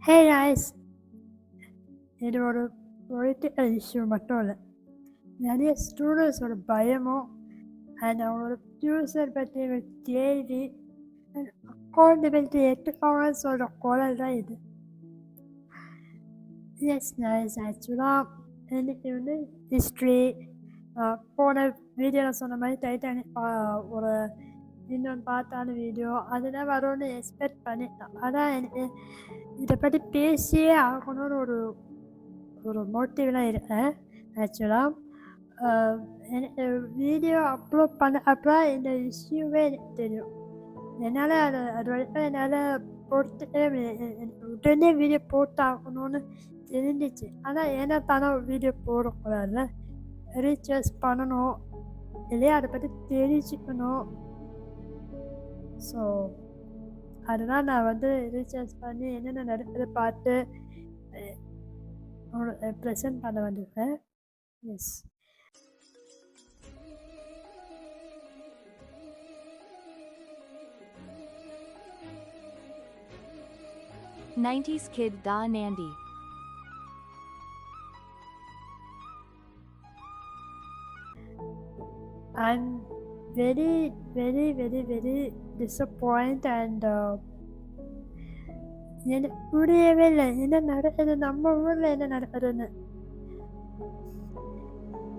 Hey guys, இது ஒரு political issue மட்டும் இல்லை. நிறைய ஸ்டூடெண்ட்ஸோட பயமும் அண்ட் அவங்களோட ஃபியூச்சர் பற்றி ஒரு கேள்வி அண்ட் அக்கௌண்டபிலிட்டி எடுத்துக்கோங்கன்னு சொல்கிற குரல் தான் இது. எஸ் காய்ஸ், ஆக்சுவலாக இன்னைக்கு வந்து ஹிஸ்ட்ரி போன வீடியோவில் சொன்ன மாதிரி டைட்டானிக் ஒரு இன்னொன்று பார்த்தான வீடியோ அதெல்லாம் வரும்னு எக்ஸ்பெக்ட் பண்ணிட்டேன். ஆனால் எனக்கு இதை பற்றி பேசியே ஆகணும்னு ஒரு மோட்டிவ்லாம் இருக்கேன். ஆக்சுவலாக எனக்கு வீடியோ அப்லோட் பண்ண அப்போ இந்த இஷ்யூவே எனக்கு தெரியும். என்னால் அது வரைக்கும் என்னால் போட்டுட்டே எனக்கு உடனே வீடியோ போட்டாகணும்னு தெரிஞ்சிச்சு. ஆனால் ஏன்னா தானே வீடியோ போடக்கூடாதுல்ல, ரீசார்ஜ் பண்ணணும் இல்லையா, அதை பற்றி தெரிஞ்சுக்கணும். ஸோ அதனால் நான் வந்து ரீசார்ஜ் பண்ணி என்னென்ன நடக்குது பார்த்து ப்ரெசென்ட் பண்ண வந்திருக்கேன். Yes, '90s kid Da Nandi. I'm very, very, very, very disappointed and எனக்கு புரியவே இல்லை என்ன நடக்குது, நம்ம ஊரில் என்ன நடக்குதுன்னு.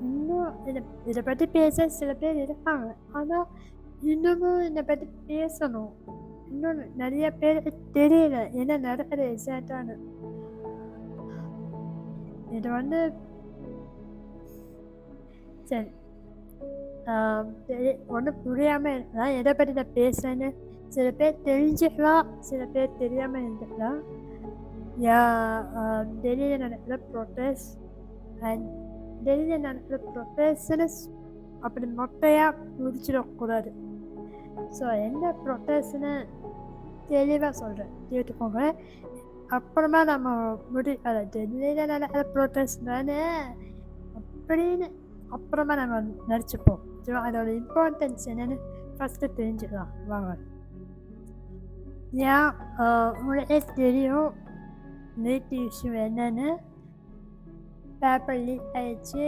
இன்னும் இதை பற்றி பேச சில பேர் இருக்காங்க, ஆனால் இன்னமும் இதை பற்றி பேசணும். இன்னும் நிறைய பேருக்கு தெரியல என்ன நடக்குது எக்ஸாக்டானு. இது வந்து சரி ஒன்றும் புரியாமல் இருக்கலாம் எதை பற்றி நான் பேசுகிறேன்னு. சில பேர் தெரிஞ்சுக்கலாம், சில பேர் தெரியாமல் இருந்துக்கலாம். டெல்லியில் நடக்கிற ப்ரொட்டஸ்ட் அண்ட் டெல்லியில் நடக்கிற ப்ரொட்டஸ்ட்னு அப்படி மொட்டையாக முடிச்சிடக்கூடாது. ஸோ என்ன ப்ரொட்டஸ்ட்னு தெளிவாக சொல்கிறேன், கேட்டுக்கோங்க. அப்புறமா நம்ம முடிக்காத டெல்லியில் நடக்கிற ப்ரொட்டஸ்ட் தானே அப்படின்னு அப்புறமா நம்ம நடிச்சுப்போம். அதோட இம்பார்ட்டன்ஸ் என்னன்னு ஃபஸ்ட்டு தெரிஞ்சுக்கலாம் வாங்க. ஏன் உங்களுக்கே தெரியும் நேற்று இஷ்யூ என்னன்னு. பேப்பர் லீக் ஆயிடுச்சு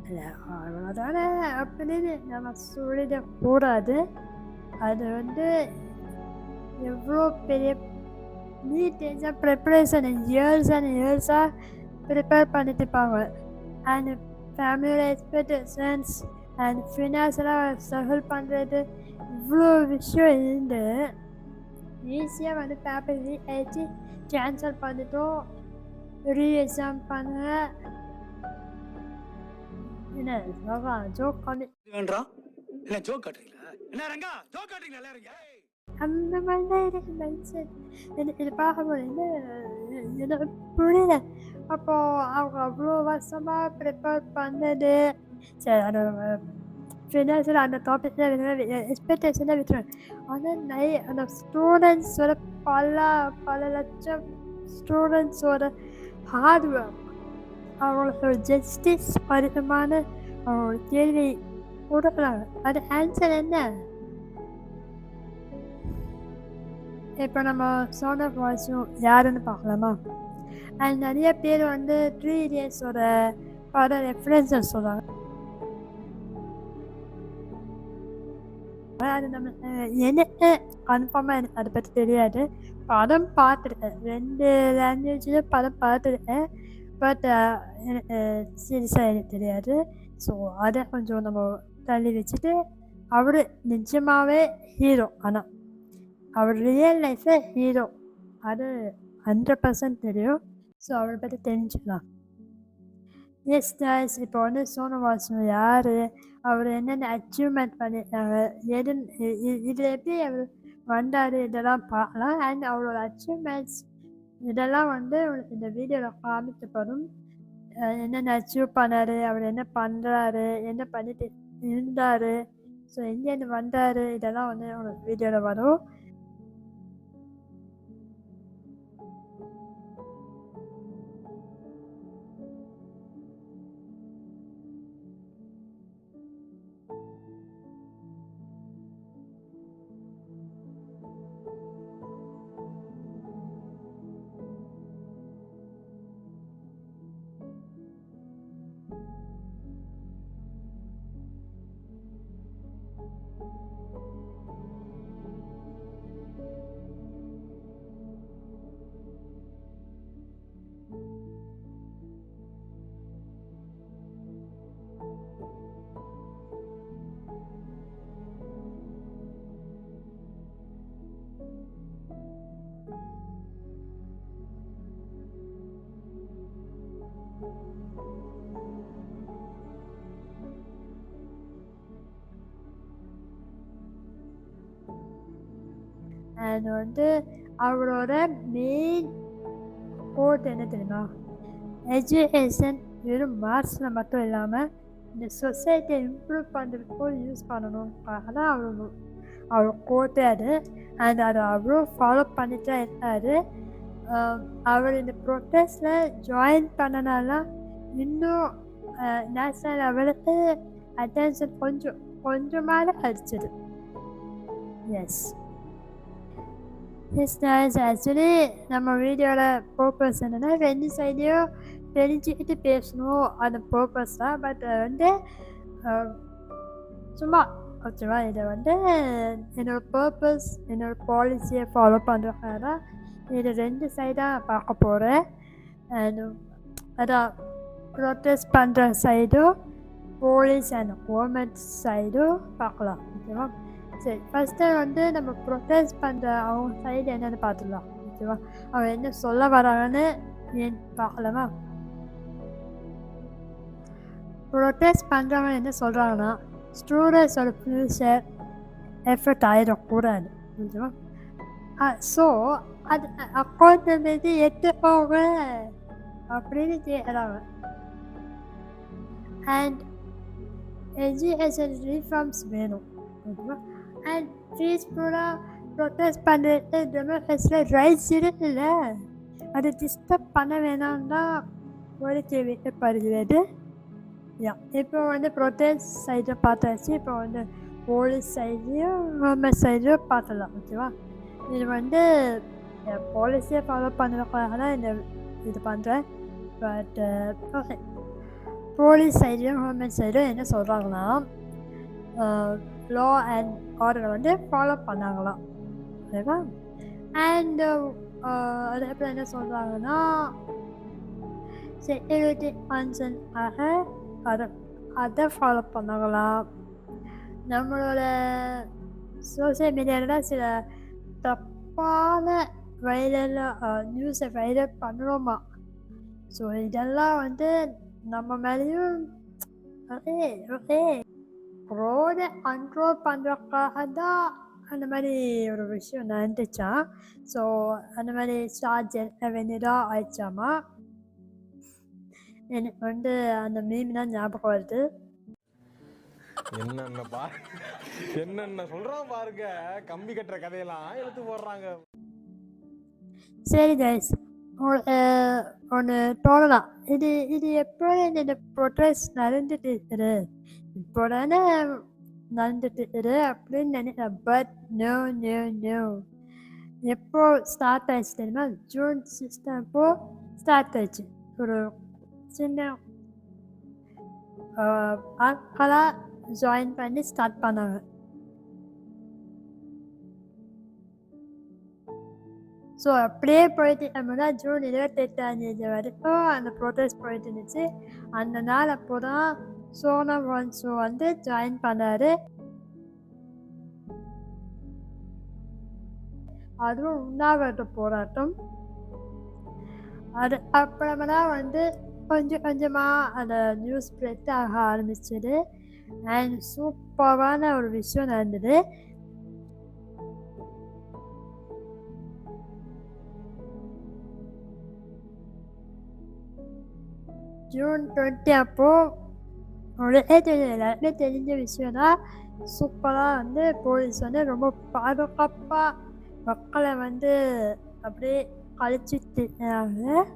இல்லை அவ்வளோதானே அப்படின்னு நம்ம சொல்லிடக்கூடாது. அது வந்து எவ்வளோ பெரிய NEET exam preparation years and இயர்ஸாக ப்ரிப்பேர் பண்ணிட்டு இருப்பாங்க. அண்ட் ஃபேமிலியோட எக்ஸ்பெக்டேஷன்ஸ் அண்ட் ஃபினான்ஸெல்லாம் ஸ்ட்ரகிள் பண்ணுறது இவ்வளோ விஷயம் இருந்து ஈஸியாக வந்து பேப்பர் லீக் ஆகிடுச்சு, கேன்சல் பண்ணிட்டோம், ரீ எக்ஸாம் பண்ண. என்ன ஜோக் பண்ணி அந்த மாதிரி தான் எனக்கு மைண்ட். எனக்கு இது பார்க்கும்போது எனக்கு புரியல. அப்போது அவங்க அவ்வளோ வருஷமாக ப்ரிப்பேர் பண்ணது சரி, அந்த ஃபினான்ஷியல் அந்த டாபிக்ல எக்ஸ்பெக்டேஷனாக விட்டுருவேன். ஆனால் அந்த ஸ்டூடெண்ட்ஸோட பல லட்சம் ஸ்டூடெண்ட்ஸோட ஹார்ட் ஒர்க், அவங்களோட ஜஸ்டிஸ் பரிதமான அவங்களோட கேள்வி கொடுக்குறாங்க. அது ஆன்சர் என்ன? இப்போ நம்ம சவுண்ட் ஆஃப் வாய்ஸும் யாருன்னு பார்க்கலாமா? அண்ட் நிறைய பேர் வந்து 3 Idiotsோட பட ரெஃபரன்ஸஸ் சொல்கிறாங்க. அது நம்ம எனக்கு கன்ஃபார்மாக எனக்கு அதை பற்றி தெரியாது. படம் பார்த்துருக்கேன், 2 லாங்குவேஜில் படம் பார்த்துருக்கேன். பட் எனக்கு சீரியஸாக எனக்கு தெரியாது. ஸோ அதை கொஞ்சம் நம்ம தள்ளி வச்சுட்டு, அவர் நிஜமாகவே ஹீரோ. ஆனால் அவர் ரியல் லைஃப்பில் ஹீரோ, அது 100% தெரியும். ஸோ அவரை பற்றி தெரிஞ்சுக்கலாம். எஸ் கைஸ், இப்போ வந்து சோனு வாசு யார், அவர் என்னென்ன அச்சீவ்மெண்ட் பண்ணியிருக்காங்க, இதில் எப்படி அவர் வந்தார், இதெல்லாம் பார்க்கலாம். அண்ட் அவரோட அச்சீவ்மெண்ட்ஸ் இதெல்லாம் வந்து இந்த வீடியோவில் காமிக்கப்படும். என்னென்ன அச்சீவ் பண்ணார், அவர் என்ன பண்ணுறாரு, என்ன பண்ணிட்டு இருந்தார், ஸோ எங்கேருந்து வந்தார், இதெல்லாம் வந்து உங்களுக்கு வீடியோவில் வரும். அண்ட் வந்து அவரோட மெயின் கோட் என்ன தெரியுமா? எஜுகேஷன் வெறும் மார்க்ஸில் மட்டும் இல்லாமல் இந்த சொசைட்டியை இம்ப்ரூவ் பண்ணுறதுக்கும் யூஸ் பண்ணணும்க்காக தான் அவர் கோட்டே அது. அண்ட் அதை அவரும் ஃபாலோ பண்ணிட்டு தான் இருக்காரு. அவர் இந்த ப்ரொட்டஸ்டில் ஜாயின் பண்ணனால இன்னும் நேஷ்னல் லெவலுக்கு அட்டென்ஷன் கொஞ்சமாக அடிச்சது. எஸ் ஆக்சுவலி நம்ம வீடியோவில் பர்பஸ் என்னென்னா 2 சைடையும் தெரிஞ்சுக்கிட்டு பேசணும் அந்த பர்பஸ் தான். பட் வந்து சும்மா ஓகேவா, இதை வந்து என்னோடய பர்பஸ் என்னோடய பாலிசியை ஃபாலோ பண்ணுறதுக்காக தான் இது 2 சைடாக பார்க்க போகிறேன். அண்ட் அதான் ப்ரொட்டஸ்ட் பண்ணுற சைடும் போலீஸ் அண்ட் கவர்மெண்ட் சைடும் பார்க்கலாம். ஓகேவா, சரி ஃபஸ்ட்டு வந்து நம்ம ப்ரொட்டஸ்ட் பண்ணுற அவங்க சைடு என்னென்னு பார்த்துக்கலாம். ஓகேவா, அவங்க என்ன சொல்ல வராங்கன்னு பார்க்கலாமா? ப்ரொட்டஸ்ட் பண்ணுறவங்க என்ன சொல்கிறாங்கன்னா, ஸ்டூடெண்ட்ஸோட ஃபியூச்சர் எஃபெக்ட் ஆகிடக்கூடாது. ஓகேவா, ஸோ அது அக்கௌண்டபிலிட்டி எடுத்துக்கோங்க அப்படின்னு கேட்குறாங்க. அண்ட் எஜுகேஷன் ரீஃபார்ம்ஸ் வேணும். ஓகேவா, அண்ட் பீஸ்ஃபுல்லாக ப்ரொட்டஸ்ட் பண்ணுறது டெமோக்ரஸியில் ரைட்ஸ் இருக்குல்ல, அதை டிஸ்டர்ப் பண்ண வேணாம் தான் கோரிக்கை வைக்கப்படுகிறது. இப்போ வந்து ப்ரொட்டஸ்ட் சைடை பார்த்தாச்சு. இப்போ வந்து போலீஸ் சைட்லேயும் கவர்மெண்ட் சைட்லேயும் பார்த்துலாம். ஓகேவா, இது வந்து பாலிசியை ஃபாலோ பண்ணுறதுக்காக தான் இது பண்ணுறேன். பட் ஓகே, போலீஸ் சைட்லேயும் கவர்மெண்ட் சைடும் என்ன சொல்கிறாங்கன்னா, லா அண்ட் ஆர்டரை வந்து ஃபாலோ பண்ணாங்களாம். ஓகேவா, அண்டு அதுக்கப்புறம் என்ன சொல்கிறாங்கன்னா, செக்யூரிட்டி கன்சர்னுக்காக அதை ஃபாலோ பண்ணாங்களாம். நம்மளோட சோசியல் மீடியாவில் சில தப்பான நியூஸை வைரல் பண்ணுறோமா. ஸோ இதெல்லாம் வந்து நம்ம மேலேயும் ரோடை கண்ட்ரோல் பண்ணுறதுக்காக தான் அந்த மாதிரி ஒரு விஷயம் நடந்துச்சான். ஸோ அந்த மாதிரி சார்ஜ் வெனிதான் ஆயிடுச்சாமா. எனக்கு வந்து அந்த மீம் தான் ஞாபகம் வருது. என்னென்ன சொல்றான் பாருங்க, கம்பி கட்டுற கதையெல்லாம் எடுத்து போடுறாங்க. சரி கைஸ், ஒன்று தோணலாம், இது எப்போ இந்த ப்ரொட்டஸ்ட் நடந்துட்டு இருக்குது, இப்போ தானே நடந்துட்டு இருக்குது அப்படின்னு நினைக்கிறேன். பட் நோ நோ நோ, எப்போ ஸ்டார்ட் ஆயிடுச்சு தெரியுமா? ஜூன் 6 அப்போ ஸ்டார்ட் ஆயிடுச்சு. ஒரு சின்ன ஆட்களாக ஜாயின் பண்ணி ஸ்டார்ட் பண்ணாங்க. ஸோ அப்படியே போயிட்டு இருக்கோம்னா ஜூன் 28 வரைக்கும் அந்த ப்ரொட்டஸ்ட் போயிட்டு இருந்துச்சு. அந்த நாள் அப்போ தான் சோனம் வாங்சு வந்து ஜாயின் பண்ணார். அதுவும் உண்ணாவிரத போராட்டம். அது அப்புறமா தான் வந்து கொஞ்சம் கொஞ்சமாக அந்த நியூஸ் ஸ்ப்ரெட் ஆக ஆரம்பிச்சது. அண்ட் சூப்பரான ஒரு விஷயம் நடந்தது. ஜூன் 20 அப்போ எல்லாருமே தெரிஞ்ச விஷயம் தான். சூப்பராக வந்து போலீஸ் வந்து ரொம்ப பாதுகாப்பாக மக்களை வந்து அப்படியே கழிச்சிட்டு இருந்தாங்க.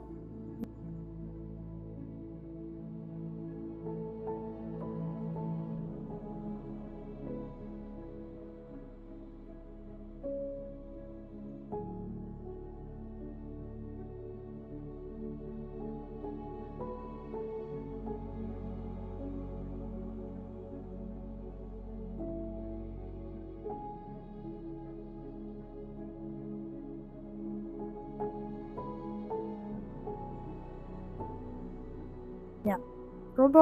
ரொம்ப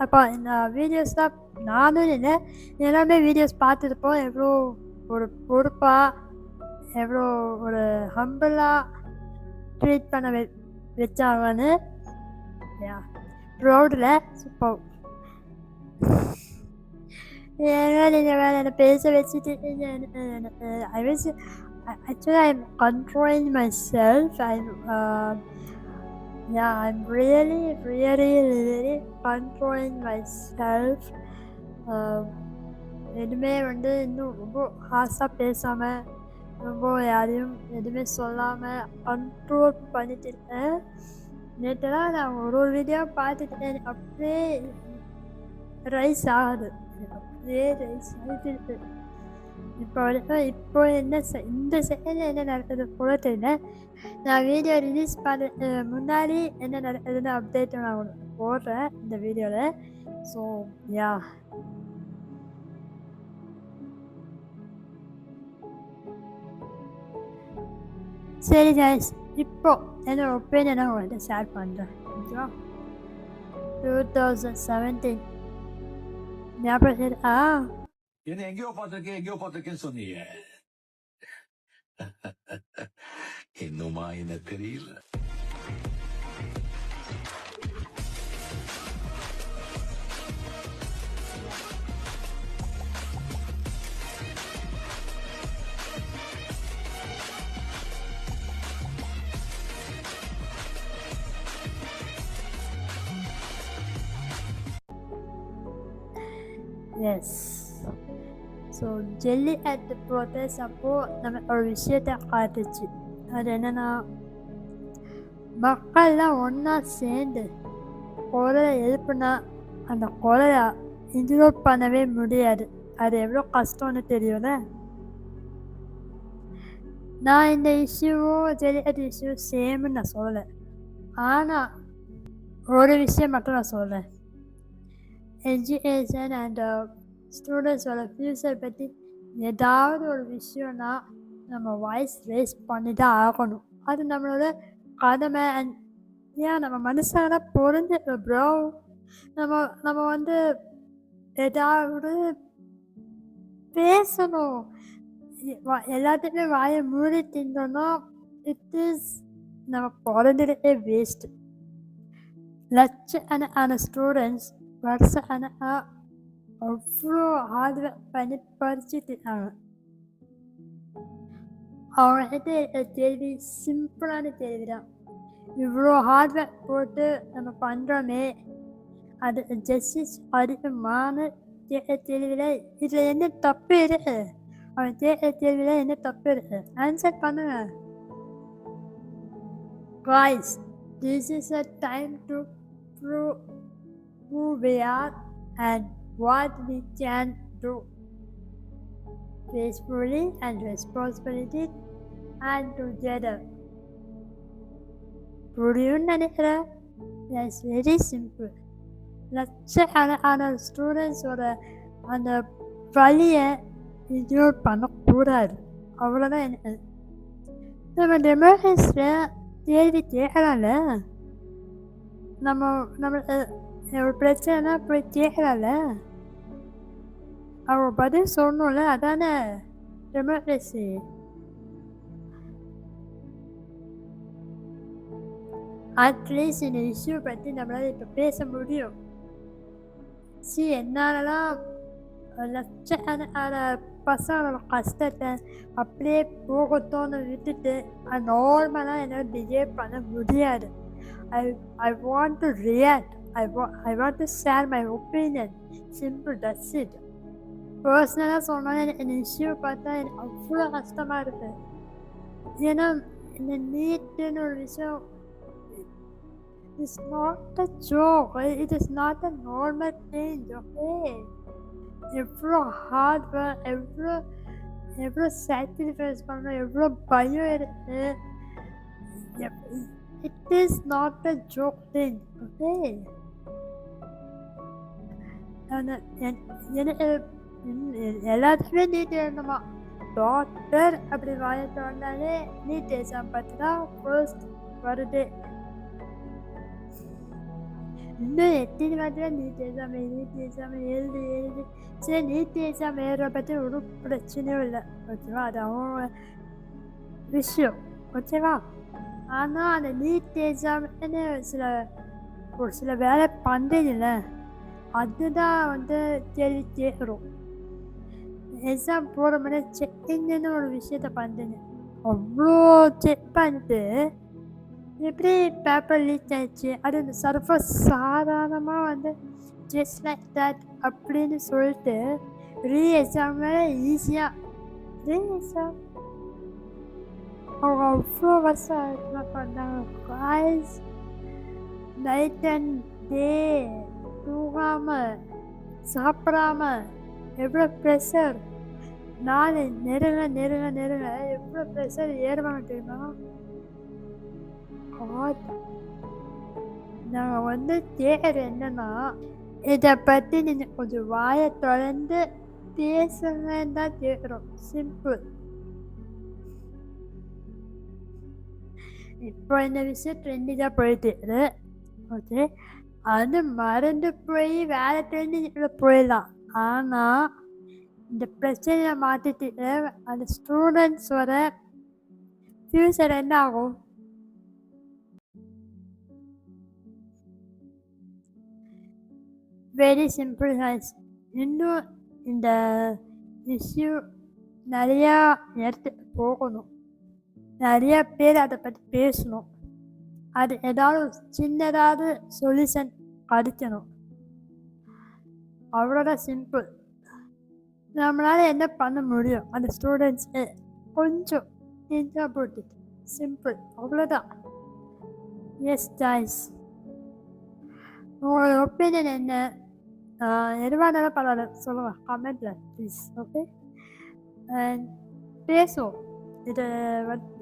அப்போ இந்த வீடியோஸ்லாம் நானும் இல்லை, எல்லாமே வீடியோஸ் பார்த்துருப்போம். எவ்வளோ ஒரு பொறுப்பாக, எவ்வளோ ஒரு ஹம்பிளாக ட்ரீட் பண்ண வச்சாங்கன்னு. ரோடில் சூப்பர். ஏன்னா நீங்கள் வேறு என்னை பேச வச்சுட்டு I was actually I'm controlling myself. I'm really controlling myself. எதுவுமே வந்து இன்னும் ரொம்ப ஹார்ஸாக பேசாமல் ரொம்ப யாரையும் எதுவுமே சொல்லாமல் கண்ட்ரோல் பண்ணிட்டு இருக்கேன். நேற்றுலாம் நான் ஒரு வீடியோ பார்த்துட்டேன், அப்படியே ரைஸ் ஆகுது, அப்படியே ரைஸ் ஆகிட்டு இருக்கு. இப்போ வரைக்கும் இப்போ என்ன இந்த செகண்டில் என்ன நடக்குது கூட தெரியல. நான் வீடியோ ரிலீஸ் பண்ண முன்னாடி என்ன நடக்குதுன்னு அப்டேட் நான் உங்களுக்கு போடுறேன் இந்த வீடியோவில். ஸோ யா, சரி guys, இப்போ என்னோட ஒப்பீனியனை உங்கள்கிட்ட ஷேர் பண்ணுறேன். ஓகேவா? 2017 ஞாபகம் இருக்கா? என்ன எங்கேயோ பார்த்திருக்கேன்னு சொன்னீங்க. இன்னுமா என்ன தெரியல. Yes. So Jallikattu protest அப்போது நம்ம ஒரு விஷயத்தை காட்டுச்சு. அது என்னென்னா, மக்கள்லாம் ஒன்றா சேர்ந்து குரலை எழுப்புனா அந்த குரலை இன்க்ளூட் பண்ணவே முடியாது. அது எவ்வளோ கஷ்டம்னு தெரியும்ல. நான் இந்த இஷ்யூவும் ஜெல்லி அட் இஷ்யூ சேம்னு நான் சொல்லலை. ஆனால் ஒரு விஷயம் மட்டும் நான் சொல்கிறேன். எஜுகேஷன் அண்ட் ஸ்டூடெண்ட்ஸோட ஃப்யூச்சர் பற்றி ஏதாவது ஒரு விஷயம்னா நம்ம வாய்ஸ் ரேஸ் பண்ணி தான் ஆகணும். அது நம்மளோட கடமை. அண்ட் ஏன் நம்ம மனுஷால பொருந்து ப்ரோ, நம்ம வந்து ஏதாவது பேசணும். எல்லாத்தையுமே வாயை மூடி தின்னோன்னா இட் இஸ் நம்ம பிறந்துட்டே வேஸ்ட்டு. லட்சக்கணக்கான ஸ்டூடெண்ட்ஸ் வருஷக்கணக்காக அவ்வளோ ஹார்ட் ஒர்க் பண்ணி படிச்சுட்டு இருக்காங்க. அவங்ககிட்ட இருக்கிற கேள்வி சிம்பிளான கேள்வி தான். இவ்வளோ ஹார்ட் ஒர்க் போட்டு நம்ம பண்ணுறோமே, அது ஜஸ்டிஸ் அதிகமான கேட்குற கேள்வியில் இதில் என்ன தப்பு இருக்கு? அவன் கேட்குற கேள்வியில் என்ன தப்பு இருக்கு? ஆன்சர் பண்ணுங்க. Guys, this is a time to prove who we are and what we can do peacefully and responsibility and together. புரியும்னு நினைக்கிறேன். That's very simple. லட்சக்கணக்கான ஸ்டூடெண்ட்ஸோட அந்த வழியை இக்னோர் பண்ணக்கூடாது. அவ்வளோதான் எனக்கு. நம்ம டெமோக்ரஸியில் கேள்வி கேட்கலாம்ல. நம்ம ஒரு பிரச்சனைனா போய் கேட்கலாம்ல. அவங்க பதில் சொல்லணும்ல. அதானே டெமோக்ரஸி. அட்லீஸ்ட் இந்த இஷ்யூ பற்றி நம்மளால் இப்போ பேச முடியும். என்னாலலாம் லட்சக்கணக்கான பசங்களோட கஷ்டத்தை அப்படியே போகத்தோன்னு விட்டுட்டு நார்மலாக என்னால் பிஹேவ் பண்ண முடியாது. I want to react. I want to share my opinion. Simple, that's it. பர்சனலாக சொன்னால் இந்த இஷ்யூ பார்த்தா எனக்கு அவ்வளோ கஷ்டமாக இருக்குது. ஏன்னா இந்த நீட்டுன்னு ஒரு விஷயம் it's not a joke. It is not a normal thing. Okay, எவ்வளோ ஹார்ட் ஒர்க், எவ்வளோ சாக்ரிஃபைஸ் பண்ணணும், எவ்வளோ பயம் இருக்குது. It is not a joke thing. Okay, எனக்கு எல்லாத்துக்குமே நீட் எழுதணுமா? டாக்டர் அப்படி வாயத்தை வந்தாலே நீட் எக்ஸாம் பார்த்து தான் ஃபர்ஸ்ட் வருது. இன்னும் எத்தனை வாட்டி நீட் எக்ஸாம் எழுது. சரி, நீட் எக்ஸாம் எழுதுற பற்றி ஒரு பிரச்சனையும் இல்லை. ஓகேவா? அது அவங்க விஷயம். ஓகேவா? ஆனால் அந்த நீட் எக்ஸாம்னு சில ஒரு சில வேலை பண்ணுறீங்கல்ல, அதுதான் வந்து கேள்வி கேட்குறோம். எக்ஸாம் போகிற முன்னாடி செக்கிங்னு ஒரு விஷயத்த பண்ணுறீங்க. அவ்வளோ செக் பண்ணிட்டு எப்படி பேப்பர் லீக் ஆயிடுச்சு, அது இந்த சர்ஃபர் சாதாரணமாக வந்து ஜஸ்ட் லைக் தட் அப்படின்னு சொல்லிட்டு ரீ எக்ஸாம் ஈஸியாக ரீ எக்ஸாம் அவங்க அவ்வளோ வருஷம் என்ன பண்ணாங்க காய்ஸ், நைட் அண்ட் டே தூங்காமல் சாப்பிடாம எவ்வளோ ப்ரெஷர், நாள் நெருங்க நெருங்க நெருங்க எவ்வளோ ப்ரெஷர் ஏறுவாங்க தெரியுமா. நாங்கள் வந்து கேட்குறது என்னன்னா, இதை பற்றி நீங்கள் கொஞ்சம் வாயை தொடர்ந்து பேசுங்கன்னு தான் கேட்குறோம். சிம்பிள். இப்போ இந்த விஷயம் ட்ரெண்டிங்காக போயிட்டு இருக்குது. ஓகே, அது மறந்து போய் வேற ட்ரெண்டிங்கில் போயிடலாம். ஆனால் இந்த பிரச்சனையை மாற்றிட்டு அந்த ஸ்டூடெண்ட்ஸோட ஃபியூச்சர் என்ன ஆகும்? Very simple guys. இன்னும் இந்த இஷ்யூ நிறையா இடத்துக்கு போகணும், நிறைய பேர் அதை பற்றி பேசணும், அது ஏதாவது சின்னதாவது சொல்யூஷன் கிடைக்கணும். அவ்வளோதான் சிம்பிள். நம்மளால் என்ன பண்ண முடியும்? அந்த ஸ்டூடெண்ட்ஸு கொஞ்சம் திங்க் அபவுட் இட். சிம்பிள், அவ்வளோதான். எஸ் கைஸ், உங்களோட ஒப்பீனியன் என்ன? எதுவாக இருந்தாலும் பரவாயில்ல சொல்லுங்கள் கமெண்ட்டில் ப்ளீஸ். ஓகே, அண்ட் பேசுவோம்.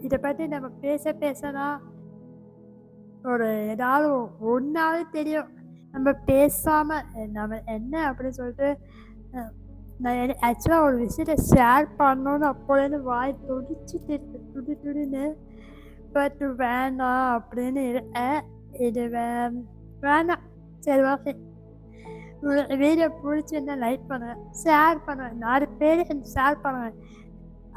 இதை பற்றி நம்ம பேசினா ஒரு ஏதாவது ஒன்றாவது தெரியும். நம்ம பேசாமல் நம்ம என்ன அப்படின்னு சொல்லிட்டு நான் ஆக்சுவலாக ஒரு விஷயத்தை ஷேர் பண்ணணுன்னு அப்போலேருந்து வாய் துடிச்சிட்டு துடின்னு, பட் வேணாம் அப்படின்னு இருக்கேன். இது வேணாம். சரி, ஓகே. வீடியோ பிடிச்சிருந்தா லைக் பண்ணுவேன், ஷேர் பண்ணுவேன், 4 பேருக்கு ஷேர் பண்ணுவேன்.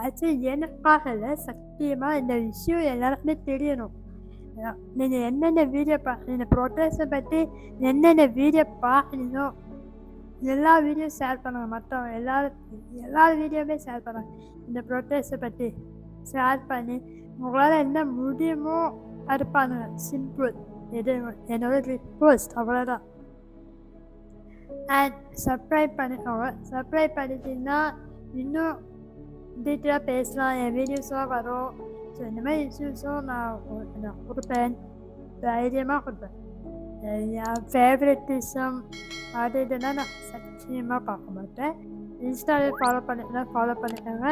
ஆக்சுவலி எனக்காக இல்லை, சத்தியமாக இந்த விஷயம் எல்லாருக்குமே தெரியணும். நீங்கள் என்னென்ன வீடியோ இந்த ப்ரொட்டஸ்ட்டை பற்றி என்னென்ன வீடியோ பார்க்கணுமோ எல்லா வீடியோ ஷேர் பண்ணுவாங்க. மற்றவங்க எல்லா வீடியோவுமே ஷேர் பண்ணுவாங்க. இந்த ப்ரொட்டஸ்ட்டை பற்றி ஷேர் பண்ணி உங்களால் என்ன முடியுமோ அது பண்ணுங்க. சிம்பிள். இது என்னோட ரிக்வெஸ்ட், அவ்வளோதான். அண்ட் சப்ஸ்கிரைப் பண்ணிக்கோங்க. சப்ஸ்கிரைப் பண்ணிட்டீங்கன்னா இன்னும் டீட்டெயிலாக பேசலாம், என் வீடியோஸாக வரும். ஸோ இந்த மாதிரி இஷ்யூஸும் நான் கொடுப்பேன், தைரியமாக கொடுப்பேன். என் ஃபேவரட்டிசம் அது இதுன்னா நான் சத்தியமாக பார்க்க மாட்டேன். இன்ஸ்டாவில் ஃபாலோ பண்ணிக்கோங்க.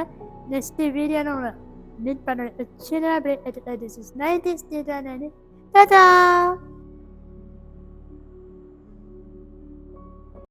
நெக்ஸ்ட்டு வீடியோன்னு உங்களை மீட் பண்ணுவேன். சின்ன break. This is 90s. Tata.